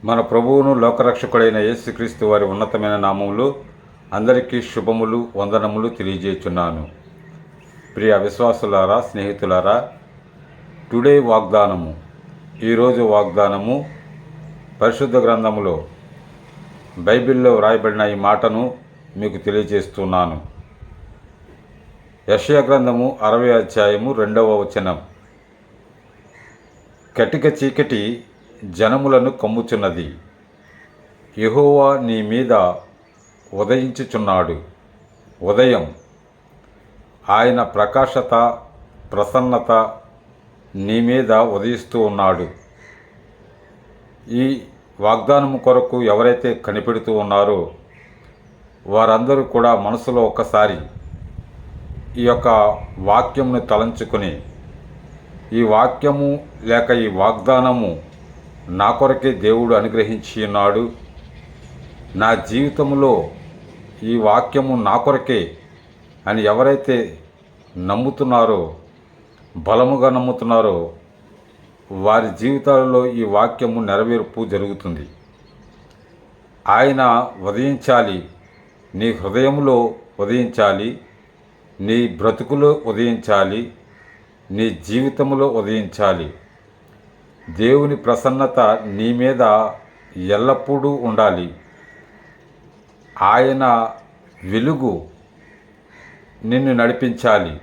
మన ప్రభువును లోకరక్షకుడైన యేసుక్రీస్తు వారి ఉన్నతమైన నామములు అందరికీ శుభములు వందనములు తెలియజేస్తున్నాను. ప్రియ విశ్వాసులారా, స్నేహితులారా, టుడే వాగ్దానము, ఈరోజు వాగ్దానము పరిశుద్ధ గ్రంథములో బైబిల్లో వ్రాయబడిన ఈ మాటను మీకు తెలియజేస్తున్నాను. యెషయా గ్రంథము 60వ అధ్యాయము 2వ వచనం. కటిక చీకటి జనములను కమ్ముచున్నది, యెహోవా నీ మీద ఉదయించుచున్నాడు. ఉదయం ఆయన ప్రకాశత ప్రసన్నత నీ మీద ఉదయిస్తూ ఉన్నాడు. ఈ వాగ్దానము కొరకు ఎవరైతే కనిపెడుతూ ఉన్నారో వారందరూ కూడా మనసులో ఒక్కసారి ఈ యొక్క వాక్యమును తలంచుకొని, ఈ వాక్యము లేక ఈ వాగ్దానము నా కొరకే దేవుడు అనుగ్రహించి ఉన్నాడు, నా జీవితంలో ఈ వాక్యము నా కొరకే అని ఎవరైతే నమ్ముతున్నారో, బలముగా నమ్ముతున్నారో, వారి జీవితాలలో ఈ వాక్యము నెరవేర్పు జరుగుతుంది. ఆయన ఉదయించాలి, నీ హృదయంలో ఉదయించాలి, నీ బ్రతుకులో ఉదయించాలి, నీ జీవితంలో ఉదయించాలి. దేవుని ప్రసన్నత నీ మీద ఎల్లప్పుడూ ఉండాలి. ఆయన వెలుగు నిన్ను నడిపించాలి.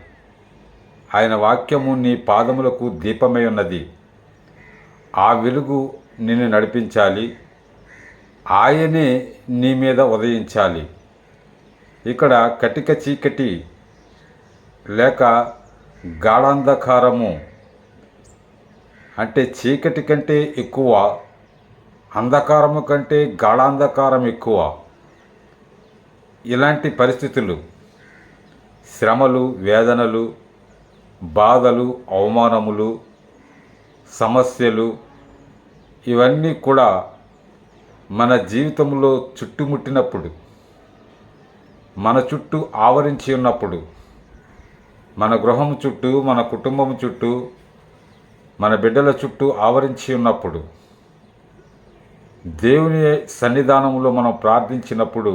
ఆయన వాక్యము నీ పాదములకు దీపమై ఉన్నది. ఆ వెలుగు నిన్ను నడిపించాలి. ఆయనే నీ మీద ఉదయించాలి. ఇక్కడ కటిక చీకటి లేక గాఢాంధకారము అంటే చీకటి కంటే ఎక్కువ, అంధకారము కంటే గాఢాంధకారం ఎక్కువ. ఇలాంటి పరిస్థితులు, శ్రమలు, వేదనలు, బాధలు, అవమానములు, సమస్యలు, ఇవన్నీ కూడా మన జీవితంలో చుట్టుముట్టినప్పుడు, మన చుట్టూ ఆవరించి ఉన్నప్పుడు, మన గృహం చుట్టూ, మన కుటుంబం చుట్టూ, మన బిడ్డల చుట్టూ ఆవరించి ఉన్నప్పుడు, దేవుని సన్నిధానంలో మనం ప్రార్థించినప్పుడు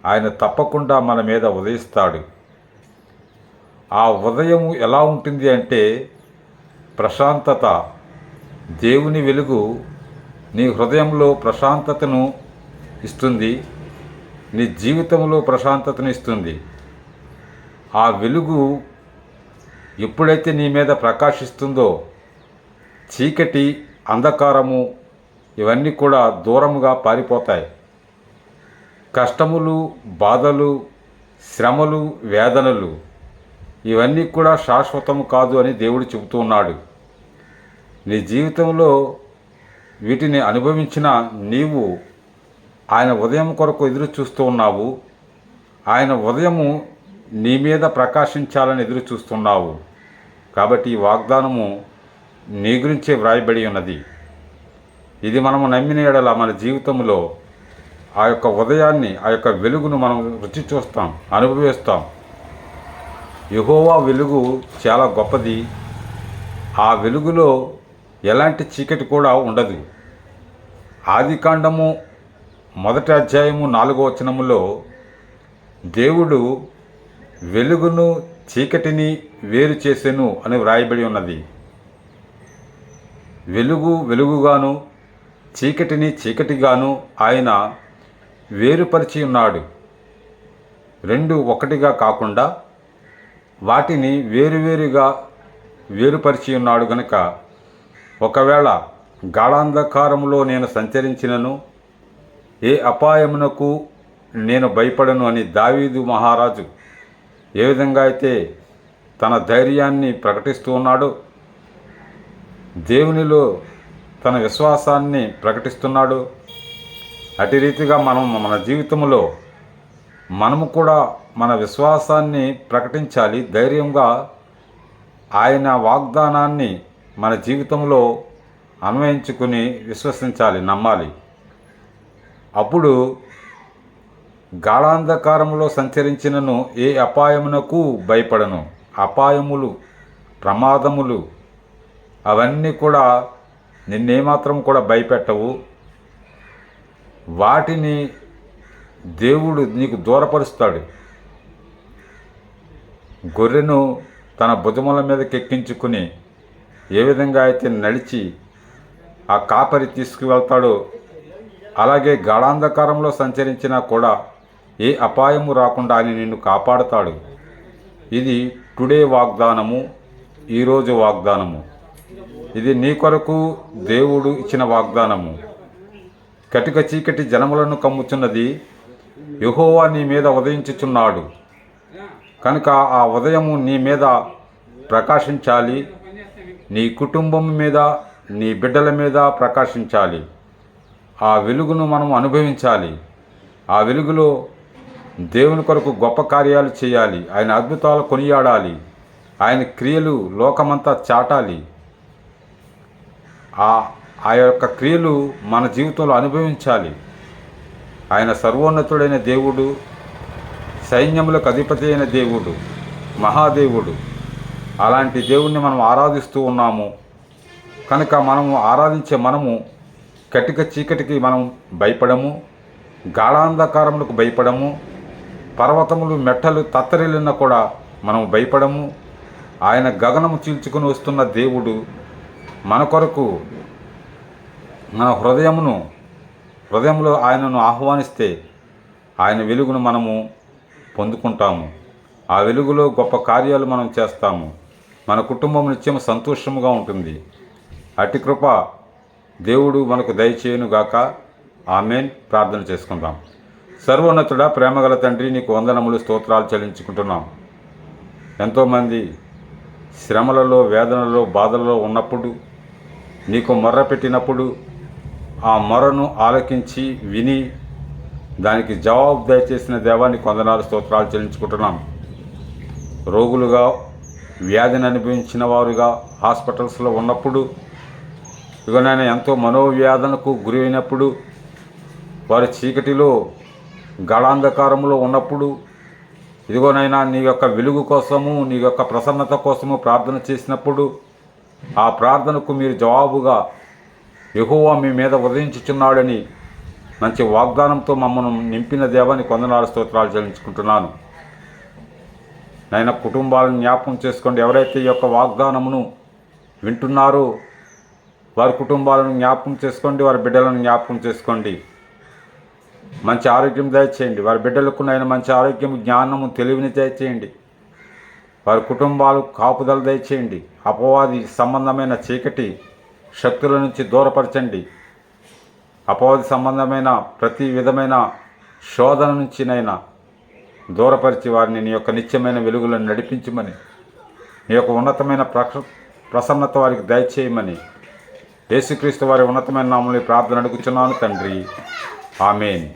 ఆయన తప్పకుండా మన మీద ఉదయిస్తాడు. ఆ ఉదయము ఎలా ఉంటుంది అంటే ప్రశాంతత. దేవుని వెలుగు నీ హృదయంలో ప్రశాంతతను ఇస్తుంది, నీ జీవితంలో ప్రశాంతతను ఇస్తుంది. ఆ వెలుగు ఎప్పుడైతే నీ మీద ప్రకాశిస్తుందో చీకటి, అంధకారము ఇవన్నీ కూడా దూరముగా పారిపోతాయి. కష్టములు, బాధలు, శ్రమలు, వేదనలు ఇవన్నీ కూడా శాశ్వతము కాదు అని దేవుడు చెబుతూ ఉన్నాడు. నీ జీవితంలో వీటిని అనుభవించిన నీవు ఆయన ఉదయం కొరకు ఎదురు చూస్తూ ఉన్నావు. ఆయన ఉదయము నీ మీద ప్రకాశించాలని ఎదురు చూస్తున్నావు. కాబట్టి ఈ వాగ్దానము నీ గురించే వ్రాయబడి ఉన్నది. ఇది మనము నమ్మిన యెడల మన జీవితంలో ఆ యొక్క ఉదయాన్ని, ఆ యొక్క వెలుగును మనం రుచి చూస్తాం, అనుభవిస్తాం. యెహోవా వెలుగు చాలా గొప్పది. ఆ వెలుగులో ఎలాంటి చీకటి కూడా ఉండదు. ఆదికాండము 1వ అధ్యాయము 4వ వచనములో దేవుడు వెలుగును చీకటిని వేరు చేసెను అని వ్రాయబడి ఉన్నది. వెలుగు వెలుగుగాను, చీకటిని చీకటిగాను ఆయన వేరుపరిచి ఉన్నాడు. రెండు ఒకటిగా కాకుండా వాటిని వేరువేరుగా వేరుపరిచి ఉన్నాడు గనుక ఒకవేళ గాఢాంధకారములో నేను సంచరించినను ఏ అపాయమునకు నేను భయపడను అని దావీదు మహారాజు ఏ విధంగా అయితే తన ధైర్యాన్ని ప్రకటిస్తూ ఉన్నాడో, దేవునిలో తన విశ్వాసాన్ని ప్రకటిస్తున్నాడు, అటు రీతిగా మన జీవితంలో మనము కూడా మన విశ్వాసాన్ని ప్రకటించాలి. ధైర్యంగా ఆయన వాగ్దానాన్ని మన జీవితంలో అన్వయించుకుని విశ్వసించాలి, నమ్మాలి. అప్పుడు గాఢాంధకారములో సంచరించినను ఏ అపాయమునకు భయపడను. అపాయములు, ప్రమాదములు అవన్నీ కూడా నిన్నేమాత్రం కూడా భయపెట్టవు. వాటిని దేవుడు నీకు దూరపరుస్తాడు. గొర్రెను తన భుజముల మీదకి ఎక్కించుకుని ఏ విధంగా అయితే నడిచి ఆ కాపరి తీసుకువెళ్తాడో అలాగే గాఢాంధకారంలో సంచరించినా కూడా ఏ అపాయము రాకుండా ఆయన నిన్ను కాపాడుతాడు. ఇది టుడే వాగ్దానము, ఈరోజు వాగ్దానము. ఇది నీ కొరకు దేవుడు ఇచ్చిన వాగ్దానము. కటిక చీకటి జనములను కమ్ముచున్నది, యెహోవా నీ మీద ఉదయించుచున్నాడు. కనుక ఆ ఉదయము నీ మీద ప్రకాశించాలి, నీ కుటుంబం మీద, నీ బిడ్డల మీద ప్రకాశించాలి. ఆ వెలుగును మనం అనుభవించాలి. ఆ వెలుగులో దేవుని కొరకు గొప్ప కార్యాలు చేయాలి. ఆయన అద్భుతాలు కొనియాడాలి. ఆయన క్రియలు లోకమంతా చాటాలి. ఆ యొక్క క్రియలు మన జీవితంలో అనుభవించాలి. ఆయన సర్వోన్నతుడైన దేవుడు, సైన్యములకు అధిపతి అయిన దేవుడు, మహాదేవుడు. అలాంటి దేవుణ్ణి మనం ఆరాధిస్తూ ఉన్నాము. కనుక మనము ఆరాధించే మనము కటిక చీకటికి మనం భయపడము, గాఢాంధకారములకు భయపడము, పర్వతములు మెట్టలు తత్తరిల్లిన కూడా మనం భయపడము. ఆయన గగనము చీల్చుకుని వస్తున్న దేవుడు మన కొరకు మన హృదయంలో ఆయనను ఆహ్వానిస్తే ఆయన వెలుగును మనము పొందుకుంటాము. ఆ వెలుగులో గొప్ప కార్యాలు మనం చేస్తాము. మన కుటుంబం నిత్యం సంతోషముగా ఉంటుంది. అట్టి కృప దేవుడు మనకు దయచేయునుగాక. ఆమేన్. ప్రార్థన చేసుకుందాం. సర్వోన్నతుడా, ప్రేమగల తండ్రి, నీకు వందనములు, స్తోత్రాలు చెల్లించుకుంటున్నాం. ఎంతోమంది శ్రమలలో, వేదనలో, బాధలలో ఉన్నప్పుడు నీకు మొర్ర పెట్టినప్పుడు ఆ మొరను ఆలకించి విని దానికి జవాబు దయచేసిన దేవానికి వందనాలు, స్తోత్రాలు చెల్లించుకుంటున్నాం. రోగులుగా, వ్యాధిని అనుభవించిన వారుగా హాస్పిటల్స్లో ఉన్నప్పుడు, ఇకనైనా ఎంతో మనోవ్యాధనకు గురి అయినప్పుడు, వారి చీకటిలో గాఢాంధకారంలో ఉన్నప్పుడు, ఇదిగోనైనా నీ యొక్క వెలుగు కోసము, నీ యొక్క ప్రసన్నత కోసము ప్రార్థన చేసినప్పుడు ఆ ప్రార్థనకు మీరు జవాబుగా యెహోవా మీ మీద ఉదయించుచున్నాడని మంచి వాగ్దానంతో మమ్మల్ని నింపిన దేవానికి వందనాలు, స్తోత్రాలు చెల్లించుకుంటున్నాను. నాయన, కుటుంబాలను జ్ఞాపకం చేసుకోండి. ఎవరైతే ఈ యొక్క వాగ్దానమును వింటున్నారో వారి కుటుంబాలను జ్ఞాపకం చేసుకోండి, వారి బిడ్డలను జ్ఞాపకం చేసుకోండి. మంచి ఆరోగ్యం దయచేయండి. వారి బిడ్డలకు నైనా మంచి ఆరోగ్యం, జ్ఞానము, తెలివిని దయచేయండి. వారి కుటుంబాలు కాపుదల దయచేయండి. అపవాది సంబంధమైన చీకటి శక్తుల నుంచి దూరపరచండి. అపవాది సంబంధమైన ప్రతి విధమైన శోధన నుంచినైనా దూరపరిచి వారిని నీ యొక్క నిత్యమైన వెలుగులను నడిపించమని, నీ యొక్క ఉన్నతమైన ప్రసన్నత వారికి దయచేయమని యేసుక్రీస్తు వారి ఉన్నతమైన నామములో ప్రార్థన అడుగుచున్నాను తండ్రి. ఆమేన్.